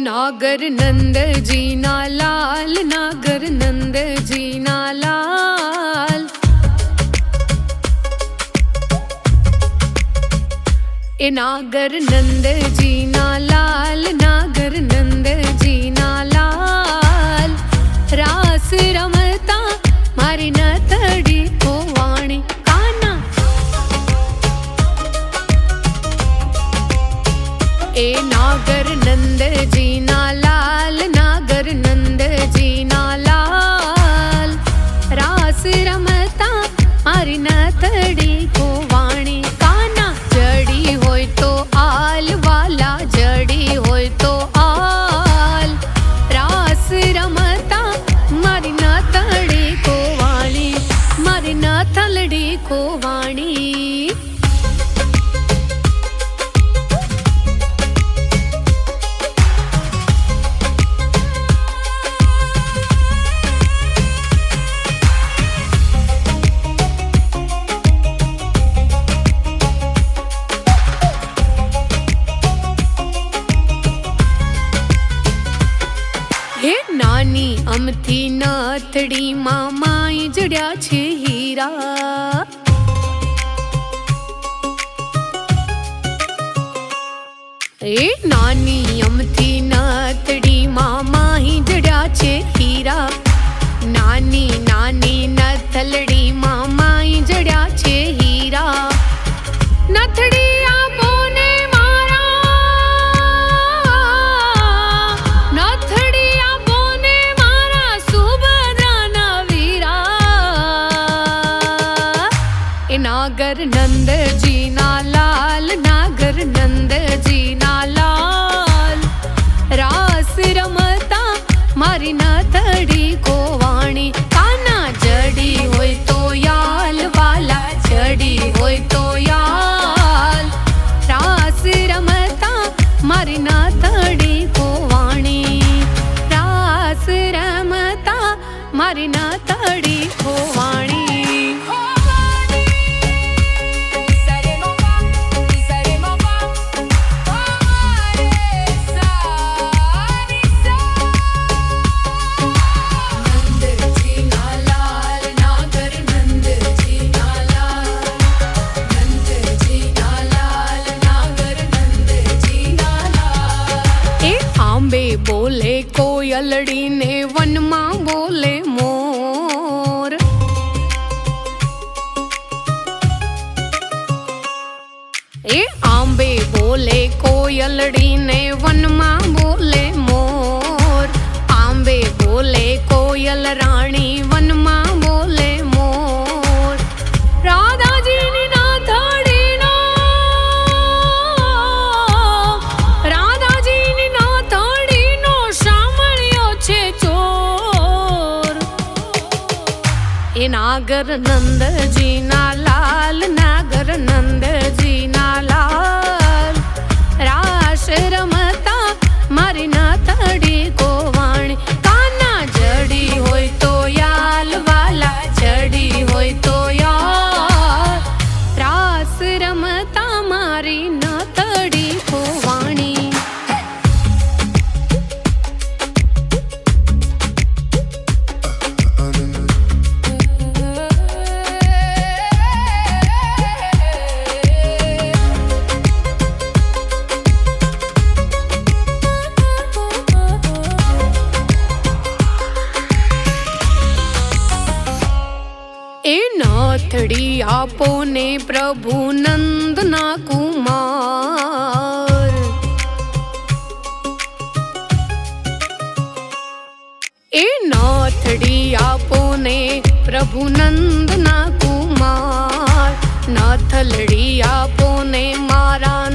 नागर नंद जी ना लाल, नागर नंद जी ना लाल। ए नागर नंद जी ना लाल, नागर नंद जी ना लाल। रास रमता मारी नथड़ी को वाणी काना। ए नागर नंद जी ना लाल, नागर नंद जी ना लाल। रास रमता मारी नथड़ी को वाणी काना। जड़ी होय तो आल वाला, जड़ी होय तो आल। रास रमता मारी नथड़ी को वाणी, मारी नथलड़ी को वाणी। हे नानी अमथी नथड़ी मामाई जड़्या छे हीरा। ए नानी अमथी नथड़ी मामाई जड़्या छे हीरा। नानी नानी नथलड़ी मामाई जड़्या छे हीरा। नथड़ी आपो ने मारा, नथड़ी आपो ने मारा सुभद्राना वीरा। ए नागर नंद जी ना लाल, नागर नंद जी ना लाल। रास रमता मारी नथड़ी को वाणी काना। जड़ी होय तो याल वाला, जड़ी होय तो याल। रास रमता मारी नथड़ी को वाणी, रास रमता मारी नथड़ी को वाणी। बोले कोयलड़ी ने वन मां बोले मोर। ए आंबे बोले कोयलड़ी ने वन मां बोले मोर। आंबे बोले कोयल रानी वन मां बोले मोर। राधा जी नी नाथड़ी नो, राधा जी नी नाथड़ी नो सामळ्यो छे चोर। ए नागर नंद जी ना लाल, नागर नंद जी ना लाल। रास रमता मारी नथड़ी को वाणी काना। जड़ी होय तो याल वाला, जड़ी होय तो याल। रास रमता मारी नथड़ी को वाणी। નાથડી આપો ને પ્રભુ નંદના કુમાર. એ નાથડી આપો ને પ્રભુ નંદના કુમાર, નાથલડી આપો ને મારા